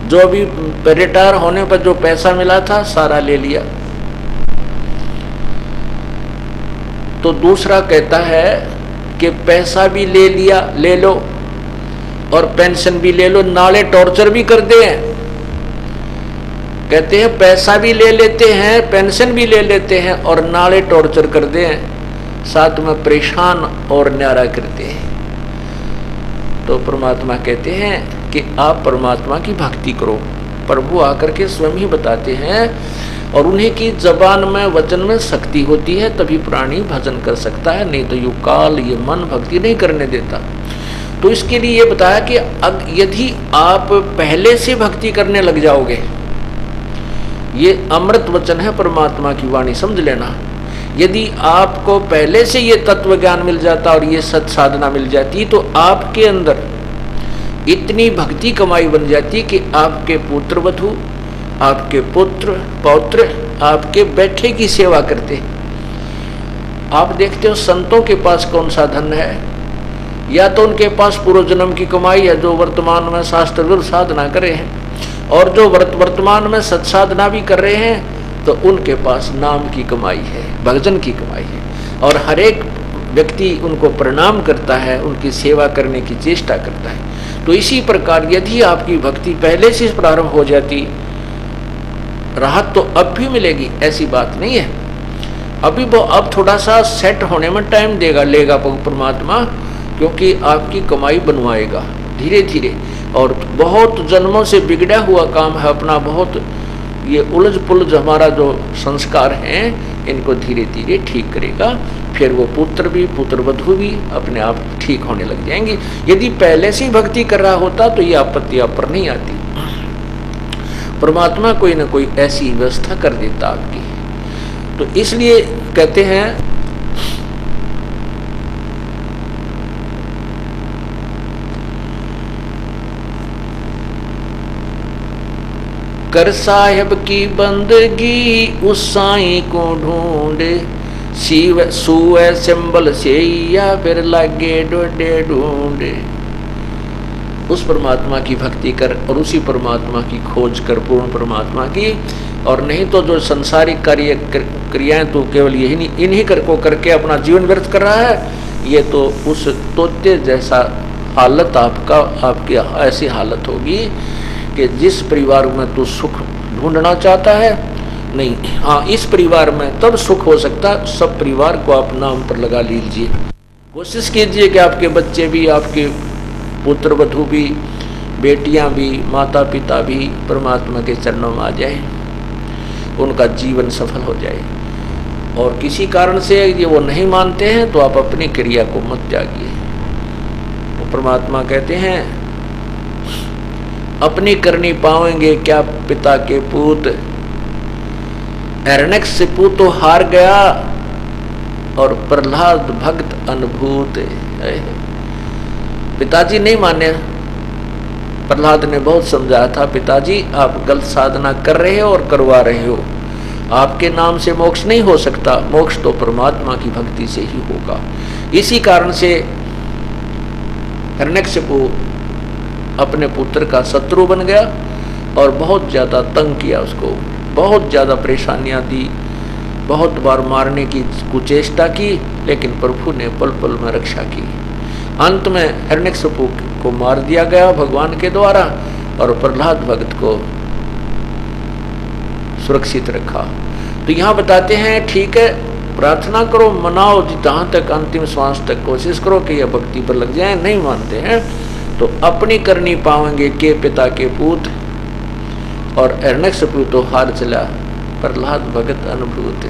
जो भी रिटायर होने पर जो पैसा मिला था सारा ले लिया। तो दूसरा कहता है कि पैसा भी ले लिया, ले लो, और पेंशन भी ले लो, नाले टॉर्चर भी कर दे। कहते हैं पैसा भी ले लेते हैं, पेंशन भी ले लेते हैं, और नाले टॉर्चर कर दे, साथ में परेशान और न्यारा करते हैं। तो परमात्मा कहते हैं कि आप परमात्मा की भक्ति करो। प्रभु आकर के स्वयं ही बताते हैं, और उन्हीं की जबान में वचन में शक्ति होती है, तभी प्राणी भजन कर सकता है, नहीं तो यु काल ये मन भक्ति नहीं करने देता। तो इसके लिए ये बताया कि यदि आप पहले से भक्ति करने लग जाओगे, ये अमृत वचन है परमात्मा की वाणी, समझ लेना। यदि आपको पहले से ये तत्व ज्ञान मिल जाता और ये सत साधना मिल जाती, तो आपके अंदर इतनी भक्ति कमाई बन जाती कि आपके पुत्र वधु, आपके पुत्र पौत्र आपके बैठे की सेवा करते। आप देखते हो संतों के पास कौन सा धन है, या तो उनके पास पूर्व जन्म की कमाई है जो वर्तमान में शास्त्र विरुद्ध साधना करे हैं, और जो वर्तमान में सत्साधना भी कर रहे हैं तो उनके पास नाम की कमाई है, भजन की कमाई है, और हर एक व्यक्ति उनको प्रणाम करता है, उनकी सेवा करने की चेष्टा करता है। तो इसी प्रकार यदि आपकी भक्ति पहले से प्रारंभ हो जाती, राहत तो अब भी मिलेगी, ऐसी बात नहीं है। अभी वो अब थोड़ा सा सेट होने में टाइम लेगा परमात्मा, क्योंकि आपकी कमाई बनवाएगा धीरे धीरे, और बहुत जन्मों से बिगड़ा हुआ काम है अपना, बहुत ये उलझ पुलझ हमारा जो संस्कार हैं इनको धीरे धीरे ठीक करेगा। फिर वो पुत्र भी पुत्र वधु भी अपने आप ठीक होने लग जाएंगे। यदि पहले से ही भक्ति कर रहा होता तो ये आपत्ति आप पर नहीं आती। परमात्मा कोई ना कोई ऐसी व्यवस्था कर देता आपकी। तो इसलिए कहते हैं कर साहेब की बंदगी उस साईं को ढूंढे, शिव सुए सिंबल से या फिर लागे डोडे ढूंढे। उस परमात्मा की भक्ति कर और उसी परमात्मा की खोज कर, पूर्ण परमात्मा की, और नहीं तो जो संसारिक कार्य क्रियाएं तो केवल यही इन्हीं को करके अपना जीवन व्यर्थ कर रहा है, ये तो उस तोते जैसा हालत आपकी ऐसी हालत होगी कि जिस परिवार में तू सुख ढूंढना चाहता है नहीं, हाँ इस परिवार में तब सुख हो सकता, सब परिवार को आप नाम पर लगा लीजिए। कोशिश कीजिए कि आपके बच्चे भी, आपके पुत्र वधु भी, बेटियां भी, माता पिता भी परमात्मा के चरणों में आ जाए, उनका जीवन सफल हो जाए। और किसी कारण से ये वो नहीं मानते हैं तो आप अपनी क्रिया को मत त्यागिए। तो परमात्मा कहते हैं अपनी करनी पाएंगे क्या पिता के पूत, हिरण्यकशिपु तो हार गया और प्रहलाद भक्त अनुभूत। पिताजी नहीं माने, प्रहलाद ने बहुत समझाया था, पिताजी आप गलत साधना कर रहे हो और करवा रहे हो, आपके नाम से मोक्ष नहीं हो सकता, मोक्ष तो परमात्मा की भक्ति से ही होगा। इसी कारण से हिरण्यकशिपु अपने पुत्र का शत्रु बन गया और बहुत ज़्यादा तंग किया उसको, बहुत ज़्यादा परेशानियां दी, बहुत बार मारने की कुचेष्टा की, लेकिन प्रभु ने पल पल में रक्षा की। अंत में हिरण्यकशिपु को मार दिया गया भगवान के द्वारा और प्रहलाद भक्त को सुरक्षित रखा। तो यहाँ बताते हैं ठीक है, प्रार्थना करो, मनाओ, जहाँ तक अंतिम श्वास तक कोशिश करो कि यह भक्ति पर लग जाए। नहीं मानते हैं तो अपनी करनी पाएंगे के पिता के पूत, और हिरण्यकशिपु तो हार चला, प्रहलाद भगत अनुभूत।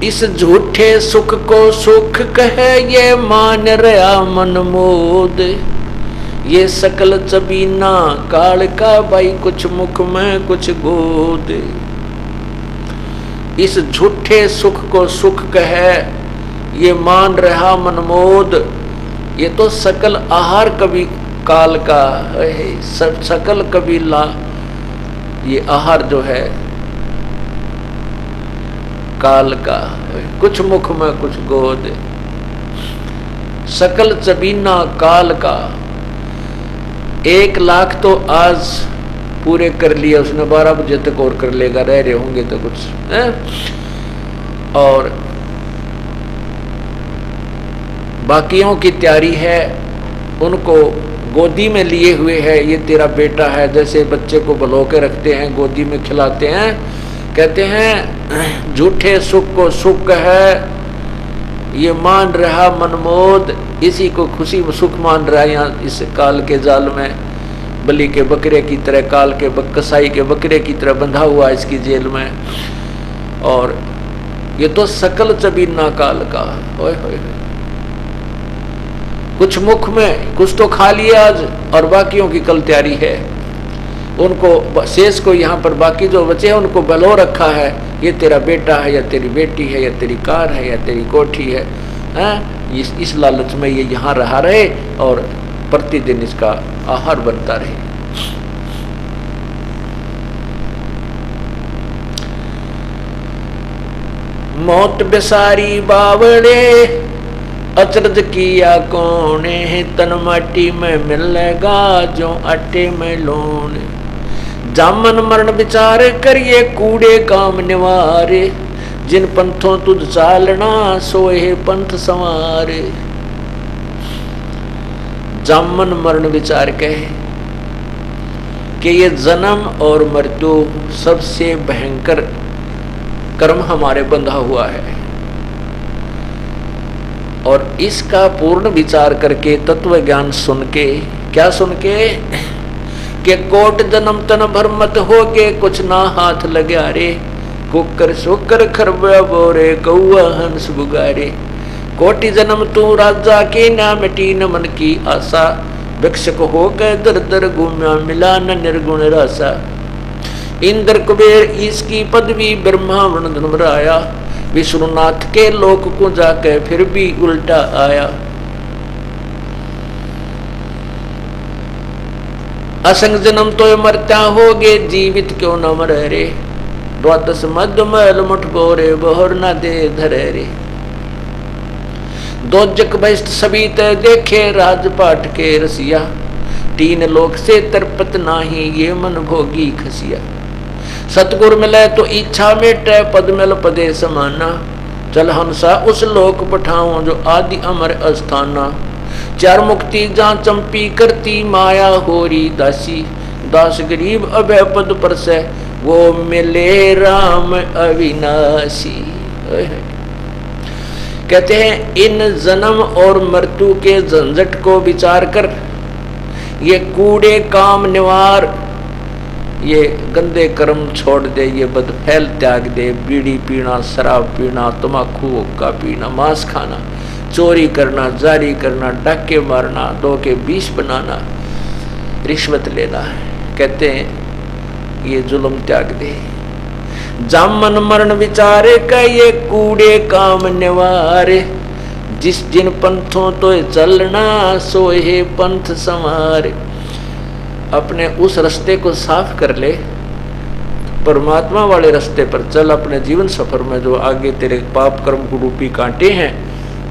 इस झूठे सुख को सुख कहे ये मान रहा मन मोद, ये सकल चबीना काल का भाई, कुछ मुख में कुछ गोद। इस झूठे सुख को सुख कहे ये मान रहा मनमोद, ये तो सकल आहार कभी काल का है, सकल कबीला ये आहार जो है काल का, कुछ मुख में कुछ गोद। सकल चबीना काल का। 1 लाख तो आज पूरे कर लिया उसने, 12 बजे तक और कर लेगा, रह रहे होंगे तो कुछ है? और बाकियों की तैयारी है, उनको गोदी में लिए हुए है, ये तेरा बेटा है। जैसे बच्चे को बलो के रखते हैं, गोदी में खिलाते हैं, कहते हैं झूठे सुख को सुख है, ये मान रहा मनमोद, इसी को खुशी सुख मान रहा है। यहाँ इस काल के जाल में बलि के बकरे की तरह, काल के कसाई के बकरे की तरह बंधा हुआ है इसकी जेल में। और ये तो सकल चबीना काल का। ओए होए, कुछ मुख में कुछ तो खा लिया आज, और बाकियों की कल तैयारी है। उनको शेष को यहाँ पर बाकी जो बचे हैं उनको बलो रखा है, ये तेरा बेटा है या तेरी बेटी है या तेरी कार है या तेरी कोठी है, इस लालच में ये यहाँ रहा रहे और प्रतिदिन इसका आहार बनता रहे। मौत बेसारी बावड़े अचरज किया कौन है, तन माटी में मिलेगा जो आटे में लोन। जामन मरण विचार करिए कूड़े काम निवारे, जिन पंथों तुझ चालना सोए पंथ संवारे। जामन मरण विचार कहे कि ये जन्म और मृत्यु सबसे भयंकर कर्म हमारे बंधा हुआ है, और इसका पूर्ण विचार करके तत्व ज्ञान सुन के, क्या सुन के कि कोट जन्म तन भर मत हो के कुछ ना हाथ लगा रे, कुकर सोकर खरबा बोरे कौआ हंस बुगारे। कोटि जन्म तू राजा के ना मिटी न मन की आशा, भिक्षक हो गए दर दर घूम्या मिला न निर्गुण रासा। इंद्र कुबेर इसकी पदवी ब्रह्मावरण धर्मराया, विष्णुनाथ के लोक को जाके फिर भी उल्टा आया। असंग जन्म तो मरता होगे जीवित क्यों न मरे रे, द्वादश मध्य महल मुठ बोरे बहर न दे धरे रे। दो जग बहिष्ट सभी तय देखे राजपाट के रसिया, 3 लोक से तरपत नाही ये मन भोगी खसिया। सतगुर मिले तो इच्छा मेटे पद मिल पदे समाना, चल हंसा उस लोक पठाऊं जो आदि अमर अस्थाना। 4 मुक्ति जहाँ चंपी करती माया होरी दासी, दास गरीब अभय पद पर से वो मिले राम अविनाशी। कहते हैं इन जन्म और मृत्यु के झंझट को विचार कर, ये कूड़े काम निवार, ये गंदे कर्म छोड़ दे, ये बदफैल त्याग दे, बीड़ी पीना, शराब पीना, तम्बाकू हुक्का पीना, मांस खाना, चोरी करना, जारी करना, डाके मारना, 2 के 20 बनाना, रिश्वत लेना। कहते हैं ये जुल्म त्याग दे। जामन मरण विचारे का ये कूड़े काम निवारे, जिस जिन पंथों तो चलना सोहे पंथ संवारे। अपने उस रास्ते को साफ कर ले, परमात्मा वाले रास्ते पर चल। अपने जीवन सफर में जो आगे तेरे पाप कर्म रूपी कांटे हैं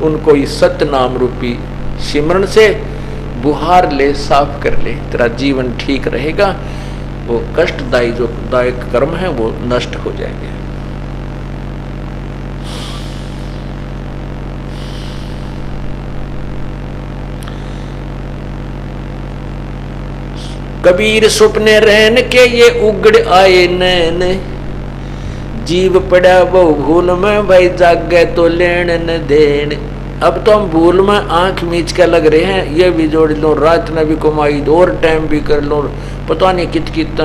उनको इस सत्य नाम रूपी सिमरण से बुहार ले, साफ कर ले, तेरा जीवन ठीक रहेगा। वो कष्टदायी जो दायक कर्म है वो नष्ट हो जाएंगे। कबीर सुपने रहन के ये उगड़ आए नैन, जीव पड़ा वो भूल में भाई जागे तो लेन न देन। अब तो हम भूल में आंख मीच के लग रहे हैं, ये भी जोड़ लो, रात में भी कमाई दो और टाइम भी कर लो, पता नहीं कित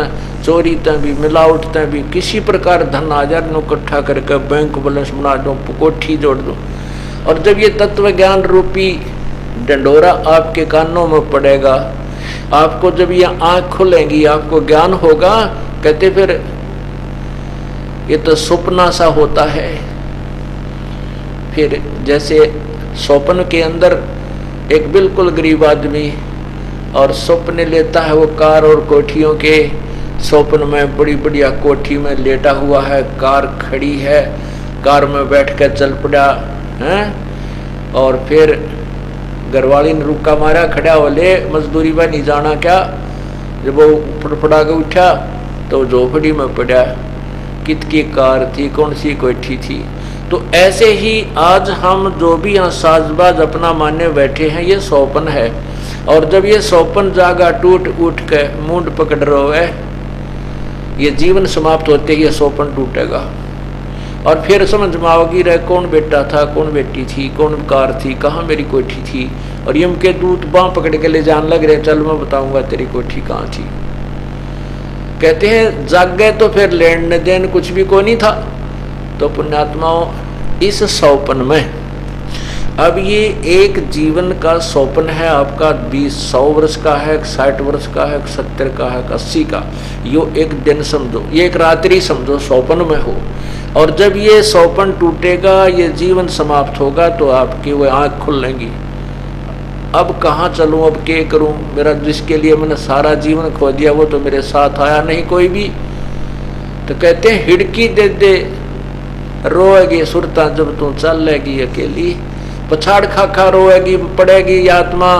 चोरी तय भी, मिलावट तय भी, किसी प्रकार धन आ जाए नो इकट्ठा करके बैंक बैलेंस बना दो, कोठी जोड़ दो। और जब ये तत्व ज्ञान रूपी डंडोरा आपके कानों में पड़ेगा, आपको जब ये आंख खुलेंगी, आपको ज्ञान होगा, कहते फिर ये तो सपना सा होता है। फिर जैसे स्वप्न के अंदर एक बिल्कुल गरीब आदमी और स्वप्न लेता है वो कार और कोठियों के, स्वप्न में बड़ी बढ़िया कोठी में लेटा हुआ है, कार खड़ी है, कार में बैठ कर चल पड़ा है, और फिर घरवाली ने रुका मारा, खड़ा हो ले मजदूरी में नहीं जाना क्या। जब वो फड़फड़ा के उठा तो झोपड़ी में पड़ा। कितकी कार थी, कौन सी कोठी थी। तो ऐसे ही आज हम जो भी यहाँ साजबाज अपना माने बैठे हैं, ये सौपन है। और जब ये सौपन जागा टूट उठ के मुंड पकड़ रहा है, ये जीवन समाप्त होते ही ये सौपन टूटेगा। और फिर समझ में आओगी रहे कौन बेटा था, कौन बेटी थी, कौन कार थी, कहाँ मेरी कोठी थी। और यम के दूत बाँ पकड़ के ले जान लग रहे, चल मैं बताऊंगा तेरी कोठी कहाँ थी। कहते हैं जागे तो फिर लेन देन कुछ भी कोई नहीं था। तो पुण्यात्माओं, इस सौपन में अब ये एक जीवन का सौपन है आपका। 100 वर्ष का है, 60 वर्ष का है, 70 का है, 80 का। यो एक दिन समझो, ये एक रात्रि समझो सौपन में हो। और जब ये सौपन टूटेगा, ये जीवन समाप्त होगा, तो आपकी वो आँख खुलेंगी। अब कहाँ चलूँ, अब क्या करूँ, मेरा जिसके लिए मैंने सारा जीवन खो दिया वो तो मेरे साथ आया नहीं कोई भी। तो कहते हैं हिड़की दे दे रोएगी सुरता जब तू चल लेगी अकेली। पछाड़ खा खा रोएगी पड़ेगी आत्मा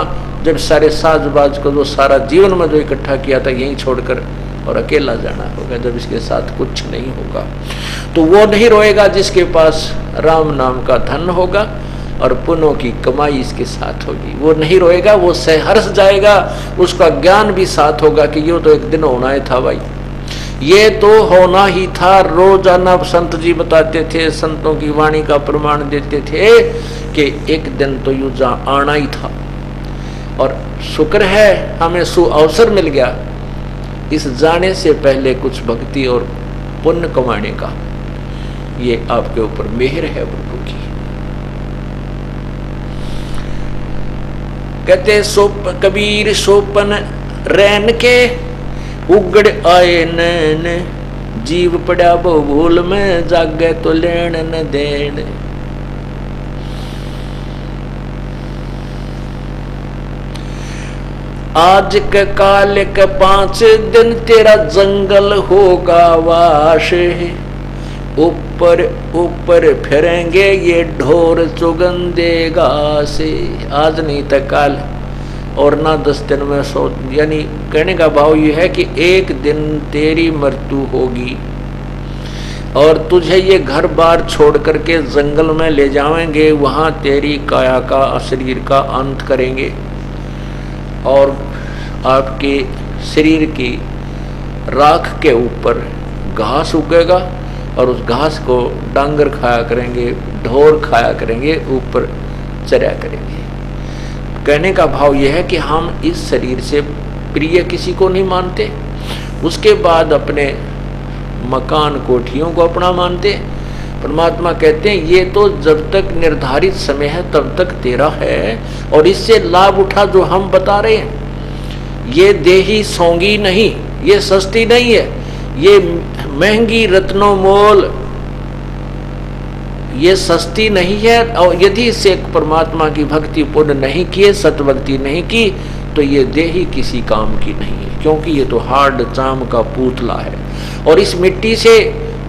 जब सारे साजबाज को जो सारा जीवन में जो इकट्ठा किया था यहीं छोड़कर और अकेला जाना होगा, जब इसके साथ कुछ नहीं होगा। तो वो नहीं रोएगा जिसके पास राम नाम का धन होगा और पुण्यों की कमाई इसके साथ होगी। वो नहीं रोएगा, वो सहर्ष जाएगा, उसका ज्ञान भी साथ होगा कि ये तो एक दिन होना ही था भाई, ये तो होना ही था। रोजाना संत जी बताते थे, संतों की वाणी का प्रमाण देते थे कि एक दिन तो यूं जा आना ही था। और शुक्र है हमें सुअवसर मिल गया इस जाने से पहले कुछ भक्ति और पुण्य कमाने का। ये आपके ऊपर मेहर है प्रभु की। कहते कबीर सोपन रैन के उगड़ आए नैन, जीव पड़ा बहु भूल में जागे तो लेन न देन। आज के काल के 5 दिन तेरा जंगल होगा वाश, ऊपर ऊपर फिरेंगे ये ढोर चुगंदेगा से। आज नहीं तो काल और ना 10 दिन में 100। यानी कहने का भाव ये है कि एक दिन तेरी मृत्यु होगी और तुझे ये घर बार छोड़ करके जंगल में ले जाएंगे, वहाँ तेरी काया का शरीर का अंत करेंगे और आपके शरीर की राख के ऊपर घास उगेगा और उस घास को डांगर खाया करेंगे, ढोर खाया करेंगे, ऊपर चरा करेंगे। कहने का भाव यह है कि हम इस शरीर से प्रिय किसी को नहीं मानते, उसके बाद अपने मकान कोठियों को अपना मानते। परमात्मा कहते हैं ये तो जब तक निर्धारित समय है तब तक तेरा है और इससे लाभ उठा जो हम बता रहे हैं। ये देही सोंगी नहीं, ये सस्ती नहीं है, ये महंगी रत्नों मोल, ये सस्ती नहीं है। और यदि इससे परमात्मा की भक्ति पूर्ण नहीं किए, सतभक्ति नहीं की, तो ये देही किसी काम की नहीं है, क्योंकि ये तो हार्ड चाम का पुतला है। और इस मिट्टी से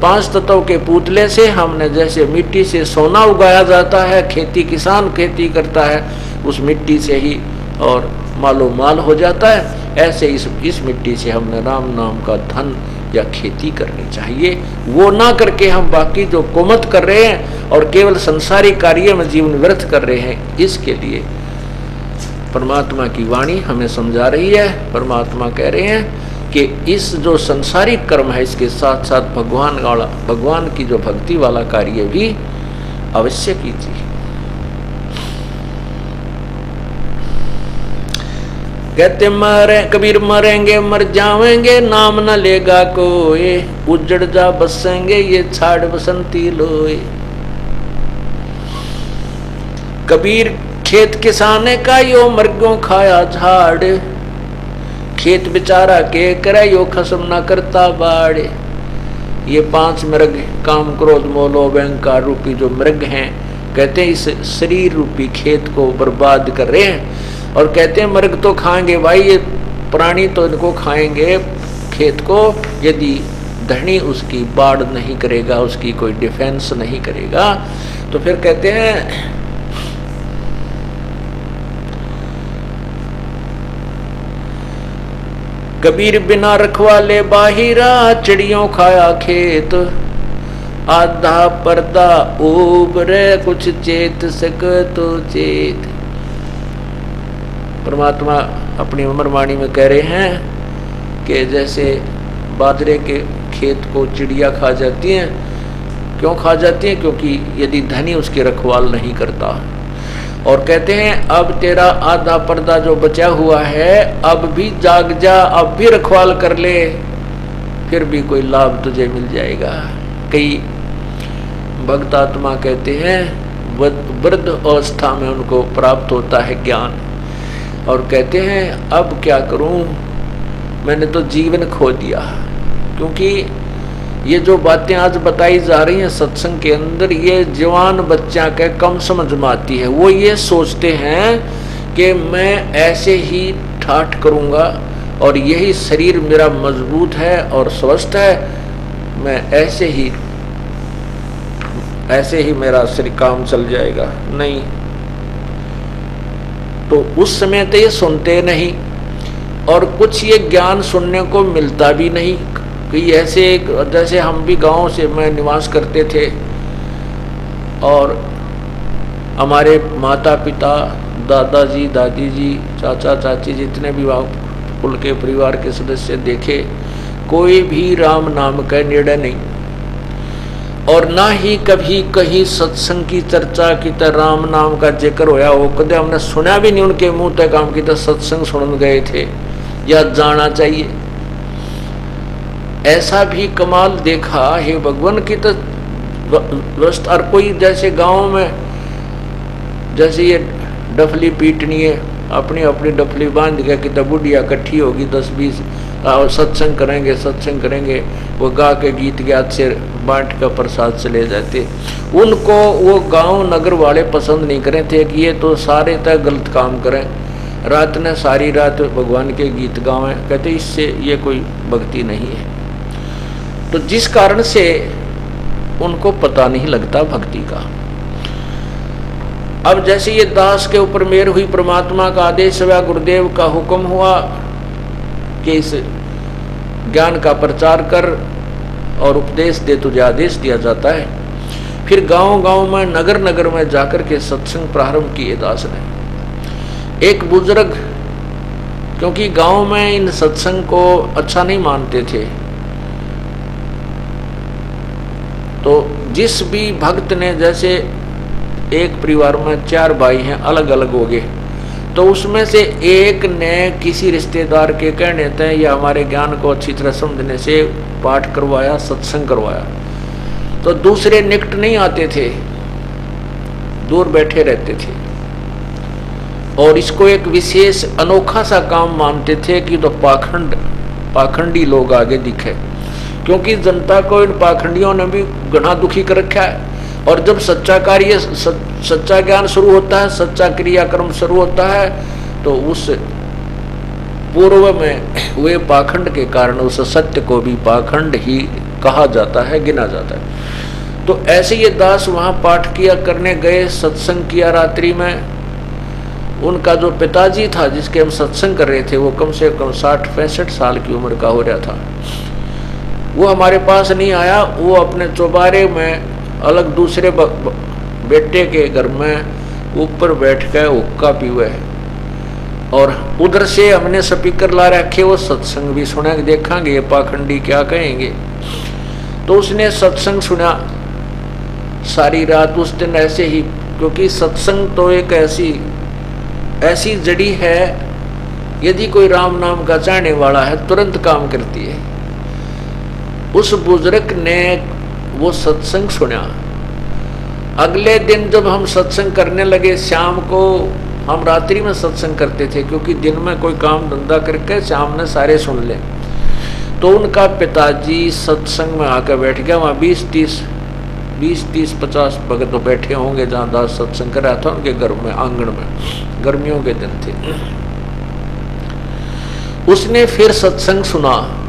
5 तत्वों के पुतले से हमने जैसे मिट्टी से सोना उगाया जाता है, खेती किसान खेती करता है उस मिट्टी से ही और मालो माल हो जाता है, ऐसे इस मिट्टी से हमने राम नाम का धन या खेती करनी चाहिए। वो ना करके हम बाकी जो कुमत कर रहे हैं और केवल संसारी कार्य में जीवन व्यर्थ कर रहे हैं, इसके लिए परमात्मा की वाणी हमें समझा रही है। परमात्मा कह रहे हैं कि इस जो संसारिक कर्म है इसके साथ साथ भगवान की जो भक्ति वाला कार्य भी अवश्य कीजिए। कहते मरे कबीर मरेंगे मर जावेंगे, नाम न लेगा कोई, उजड़ जा बसेंगे ये छाड़ बसंती लोए। कबीर खेत किसाने का यो मर्गों खाया झाड़, खेत बेचारा के करे यो खसम न करता बाड़। ये 5 मृग काम क्रोध मोह अहंकार रूपी जो मृग हैं, कहते हैं इस शरीर रूपी खेत को बर्बाद कर रहे हैं। और कहते हैं मृग तो खाएंगे भाई, ये प्राणी तो इनको खाएंगे खेत को, यदि धनी उसकी बाढ़ नहीं करेगा, उसकी कोई डिफेंस नहीं करेगा। तो फिर कहते हैं कबीर बिना रखवाले बाहिरा, चिड़ियों खाया खेत, आधा पर्दा उबरे, कुछ चेत सक तो चेत। परमात्मा अपनी अमर वाणी में कह रहे हैं कि जैसे बाजरे के खेत को चिड़िया खा जाती हैं। क्यों खा जाती हैं? क्योंकि यदि धनी उसकी रखवाल नहीं करता। और कहते हैं अब तेरा आधा पर्दा जो बचा हुआ है, अब भी जाग जा, अब भी रखवाल कर ले, फिर भी कोई लाभ तुझे मिल जाएगा। कई भक्त आत्मा कहते हैं वृद्ध अवस्था में उनको प्राप्त होता है ज्ञान, और कहते हैं अब क्या करूं, मैंने तो जीवन खो दिया। क्योंकि ये जो बातें आज बताई जा रही हैं सत्संग के अंदर, ये जवान बच्चा के कम समझ में आती है। वो ये सोचते हैं कि मैं ऐसे ही ठाठ करूंगा और यही शरीर मेरा मजबूत है और स्वस्थ है, मैं ऐसे ही मेरा शरीर काम चल जाएगा। नहीं, तो उस समय तो ये सुनते नहीं, और कुछ ये ज्ञान सुनने को मिलता भी नहीं। कि ऐसे जैसे हम भी गांव से मैं निवास करते थे, और हमारे माता पिता, दादाजी, दादी जी, चाचा चाची, जितने भी कुल के परिवार के सदस्य देखे, कोई भी राम नाम का निर्णय नहीं, और ना ही कभी कहीं सत्संग की चर्चा की तरह राम नाम का जिक्र होया हो। कदे हमने सुना भी नहीं उनके मुंह तक काम की तरह सत्संग सुन गए थे या जाना चाहिए। ऐसा भी कमाल देखा है भगवान की तो व्यवस्था। और कोई जैसे गांव में जैसे ये डफली पीटनी है, अपनी अपनी डफली बांध के कि बुढ़िया इकट्ठी होगी 10-20 सत्संग करेंगे, वो गा के गीत गात से बांट का प्रसाद चले जाते। उनको वो गांव नगर वाले पसंद नहीं करे थे कि ये तो सारे तय गलत काम करें, रात ने सारी रात भगवान के गीत गावें। कहते इससे ये कोई भक्ति नहीं है। तो जिस कारण से उनको पता नहीं लगता भक्ति का। अब जैसे ये दास के ऊपर मेहर हुई, परमात्मा का आदेश हुआ, गुरुदेव का हुक्म हुआ कि इस ज्ञान का प्रचार कर और उपदेश दे, तुझे आदेश दिया जाता है। फिर गांव गांव में, नगर नगर में जाकर के सत्संग प्रारंभ किए दास ने। एक बुजुर्ग, क्योंकि गांव में इन सत्संग को अच्छा नहीं मानते थे, तो जिस भी भक्त ने, जैसे एक परिवार में 4 भाई हैं, अलग अलग हो गए, तो उसमें से एक ने किसी रिश्तेदार के कहने थे या हमारे ज्ञान को अच्छी तरह समझने से पाठ करवाया, सत्संग करवाया, तो दूसरे निकट नहीं आते थे, दूर बैठे रहते थे, और इसको एक विशेष अनोखा सा काम मानते थे कि तो पाखंडी लोग आगे दिखे। क्योंकि जनता को इन पाखंडियों ने भी घना दुखी कर रखा है। और जब सच्चा कार्य, सच्चा ज्ञान शुरू होता है, सच्चा क्रियाक्रम शुरू होता है, तो उस पूर्व में हुए पाखंड के कारण उस सत्य को भी पाखंड ही कहा जाता है, गिना जाता है। तो ऐसे ये दास वहाँ पाठ किया करने गए, सत्संग किया रात्रि में। उनका जो पिताजी था जिसके हम सत्संग कर रहे थे, वो कम से कम 60-65 साल की उम्र का हो रहा था। वो हमारे पास नहीं आया, वो अपने चौबारे में अलग दूसरे बेटे के घर में ऊपर बैठ कर हुक्का पीवे, और उधर से हमने स्पीकर ला रखे, वो सत्संग भी सुना, देखेंगे ये पाखंडी क्या कहेंगे। तो उसने सत्संग सुना सारी रात उस दिन ऐसे ही, क्योंकि सत्संग तो एक ऐसी जड़ी है, यदि कोई राम नाम का चाहने वाला है तुरंत काम करती है। उस बुजुर्ग ने वो सत्संग सुना। अगले दिन जब हम सत्संग करने लगे, शाम को, हम रात्रि में सत्संग करते थे क्योंकि दिन में कोई काम धंधा करके शाम में सारे सुन ले, तो उनका पिताजी सत्संग में आकर बैठ गया। वहाँ 20-30-50 भगत तो बैठे होंगे जहाँ दास सत्संग कर रहा था उनके घर में, आंगन में। गर्मियों के दिन थे। उसने फिर सत्संग सुना,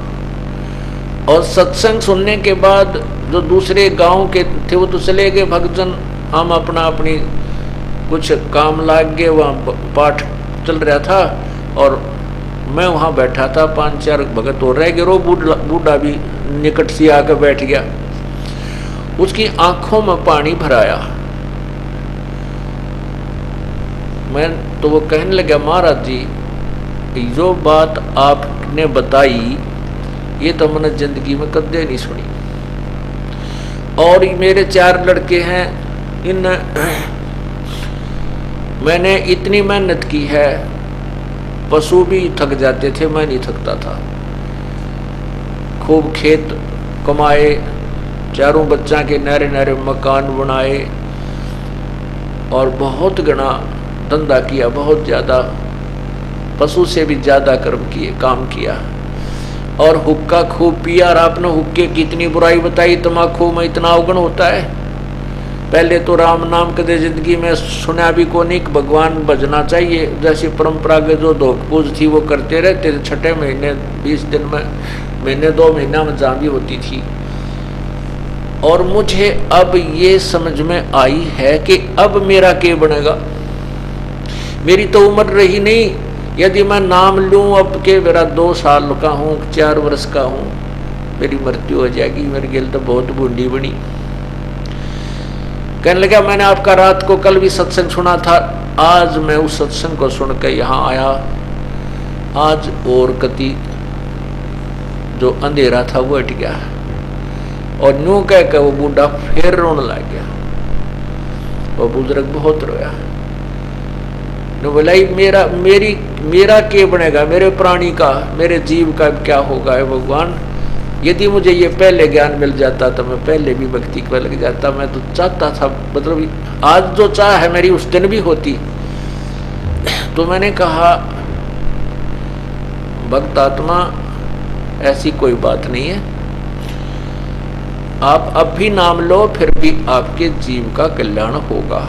और सत्संग सुनने के बाद जो दूसरे गांव के थे वो तो चले गए भक्तजन, हम अपनी कुछ काम लाग गए। वहाँ पाठ चल रहा था और मैं वहाँ बैठा था, 5-4 भगत हो रहे गिरो, बूढ़ा भी निकट से आकर बैठ गया। उसकी आंखों में पानी भराया। मैं तो वो कहने लगा, महाराज जी जो बात आपने बताई ये तो मैंने जिंदगी में कदे नहीं सुनी। और मेरे 4 लड़के हैं, इन मैंने इतनी मेहनत की है, पशु भी थक जाते थे, मैं नहीं थकता था। खूब खेत कमाए, 4 बच्चा के नरे नरे मकान बनाए और बहुत घना धंधा किया, बहुत ज़्यादा, पशु से भी ज़्यादा काम किया। और हुक्का खूब पिया। और आपने हुक्के की इतनी बुराई बताई, तम्बाकू में इतना अवगुण होता है। पहले तो राम नाम कदे जिंदगी में सुना भी को नहीं, भगवान भजना चाहिए। जैसी परंपरागत जो धोख पूज थी वो करते रहते थे। छठे महीने 20 दिन में, महीने 2 महीना में जहाँ भी होती थी। और मुझे अब ये समझ में आई है कि अब मेरा क्या बनेगा। मेरी तो उम्र रही नहीं, यदि मैं नाम लूं अब के मेरा 2 साल का हूँ, 4 वर्ष का हूँ, मेरी मृत्यु हो जाएगी। मेरी गिल तो बहुत बूढ़ी बनी। कहने लगा, मैंने आपका रात को कल भी सत्संग सुना था, आज मैं उस सत्संग को सुन के यहाँ आया। आज और कति जो अंधेरा था वो हट गया। और न्यू कह के वो बूढ़ा फिर रोने लग गया। वो बुजुर्ग बहुत रोया। ने बोला, मेरा क्या बनेगा, मेरे प्राणी का, मेरे जीव का क्या होगा है भगवान। यदि मुझे ये पहले ज्ञान मिल जाता तो मैं पहले भी भक्ति पर लग जाता। मैं तो चाहता था, मतलब आज जो चाह है मेरी उस दिन भी होती। तो मैंने कहा, भक्त आत्मा ऐसी कोई बात नहीं है, आप अब भी नाम लो, फिर भी आपके जीव का कल्याण होगा।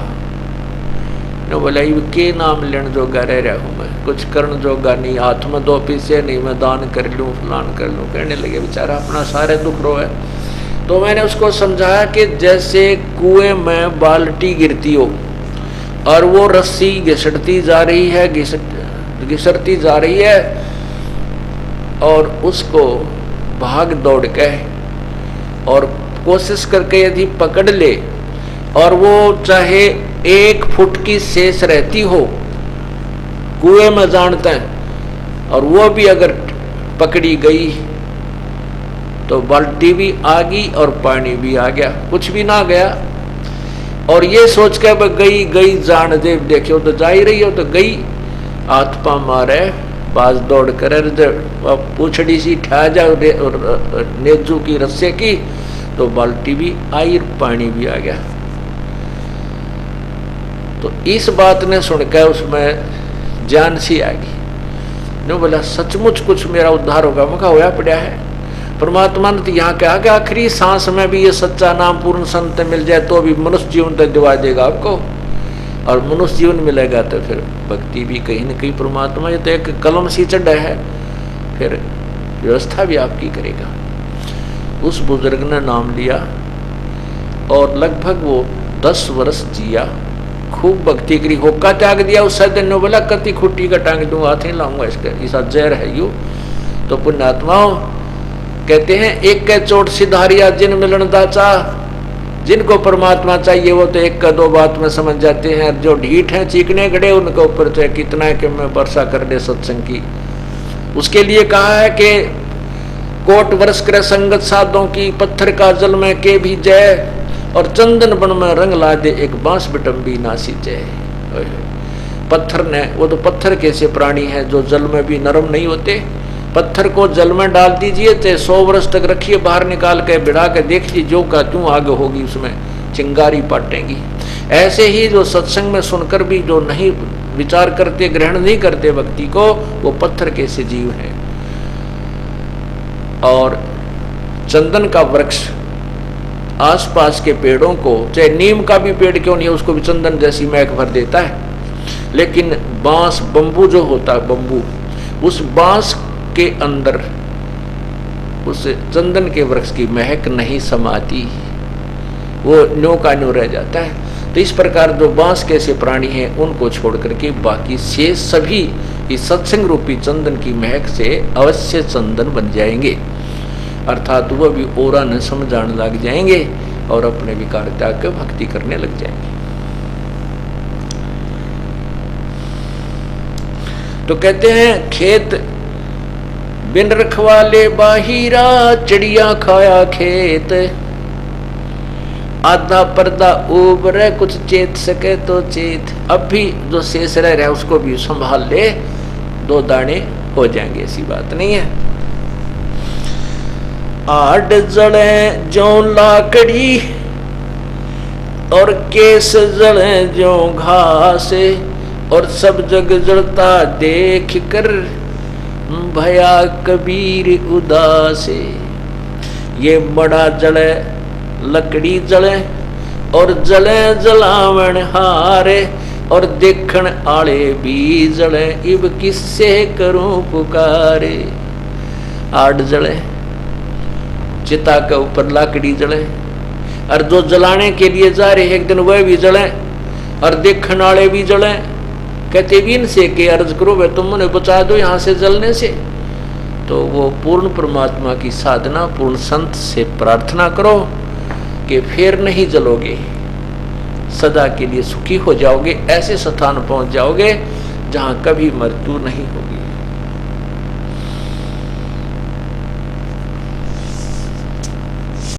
ने बोला, के नाम लेने जोगा रह रहा हूँ मैं, कुछ करने जोगा नहीं, हाथ में 2 पैसे नहीं, मैं दान कर लूँ, फलान कर लूँ। कहने लगे बेचारा अपना सारे दुख रो है। तो मैंने उसको समझाया कि जैसे कुएं में बाल्टी गिरती हो और वो रस्सी घिसटती जा रही है, घिसटती जा रही है, और उसको भाग दौड़ के और कोशिश करके यदि पकड़ ले, और वो चाहे 1 फुट की शेष रहती हो, कुएं में जानते हैं, और वो भी अगर पकड़ी गई तो बाल्टी भी आ गई और पानी भी आ गया, कुछ भी ना गया। और ये सोच के गई जान दे, देखियो तो जा ही रही हो, तो गई, हाथ पा मारे, बाज दौड़ कर पूछड़ी सी ठा जा नेजू की रस्से की, तो बाल्टी भी आई, पानी भी आ गया। तो इस बात ने सुनकर उसमें जान सी आ गई। ने बोला, सचमुच कुछ मेरा उद्धार होगा। मैं कहा, होया पड़ा है। परमात्मा ने तो यहाँ कहा कि आखिरी सांस में भी ये सच्चा नाम पूर्ण संत मिल जाए तो भी मनुष्य जीवन तक दिवा देगा आपको, और मनुष्य जीवन मिलेगा तो फिर भक्ति भी कहीं न कहीं परमात्मा, ये तो एक कलम सी चढ़ा है, फिर व्यवस्था भी आपकी करेगा। उस बुजुर्ग ने नाम लिया और लगभग वो 10 वर्ष जिया, खूब भक्ति करी, होका त्याग दिया। उस दिन ने बोला, कति खुट्टी का टांग दूंगा, हाथ ही लाऊंगा इसका, ऐसा जहर है यू। तो पुण्यात्माओं कहते हैं, एक के चोट सिधारिया जिन मिलन दाचा। जिनको परमात्मा चाहिए वो तो 1 का 2 बात में समझ जाते हैं। जो ढीठ हैं, चीकने गड़े, उनके ऊपर तो कितना है कि मैं वर्षा कर दे सत्संग की। उसके लिए कहा है कि कोट वर्ष कर संगत साधों की, पत्थर का जल में के भी जय, और चंदन बन में रंग ला दे, एक बांस बिटम्बी ना सींचे। पत्थर ने, वो तो पत्थर कैसे प्राणी हैं जो जल में भी नरम नहीं होते। पत्थर को जल में डाल दीजिए, चाहे 100 वर्ष तक रखिए, बाहर निकाल के बिड़ा के देख लीजिए, जो का त्यों आग होगी, उसमें चिंगारी पाटेंगी। ऐसे ही जो सत्संग में सुनकर भी जो नहीं विचार करते, ग्रहण नहीं करते भक्ति को, वो पत्थर कैसे जीव हैं। और चंदन का वृक्ष आसपास के पेड़ों को, चाहे नीम का भी पेड़ क्यों नहीं है, उसको भी चंदन जैसी महक भर देता है। लेकिन बांस, बंबू जो होता है, बंबू, उस बांस के अंदर उस चंदन के वृक्ष की महक नहीं समाती, वो न्यो का न्यो रह जाता है। तो इस प्रकार जो बांस के ऐसे प्राणी हैं उनको छोड़ करके बाकी से सभी इस सत्संग रूपी चंदन की महक से अवश्य चंदन बन जाएंगे, अर्थात वह भी ओरा न समझाने लग जाएंगे और अपने विकार त्याग कर भक्ति करने लग जाएंगे। तो कहते हैं खेत बिन रखवाले बाहिरा, चिड़िया खाया खेत, आधा पर्दा उबर कुछ चेत सके तो चेत। अब भी जो शेष रह रहा है उसको भी संभाल ले, 2 दाने हो जाएंगे, ऐसी बात नहीं है। आड जड़े जो लाकड़ी और केस जड़े जो घास, और सब जग जड़ता देख कर भया कबीर उदास। ये बड़ा जले लकड़ी जले और जले जलावन हारे, और देखण आले भी जले इब किससे करूं पुकारे। आड़ जले, चिता के ऊपर लाकड़ी जले, और जो जलाने के लिए जा रहे एक दिन वह भी जले, और देखण आले भी जले। कहते भी इनसे के अर्ज करो वे तुम मुझे बचा दो यहाँ से जलने से। तो वो पूर्ण परमात्मा की साधना, पूर्ण संत से प्रार्थना करो कि फिर नहीं जलोगे, सदा के लिए सुखी हो जाओगे, ऐसे स्थान पहुंच जाओगे जहां कभी मृत्यु नहीं होगी।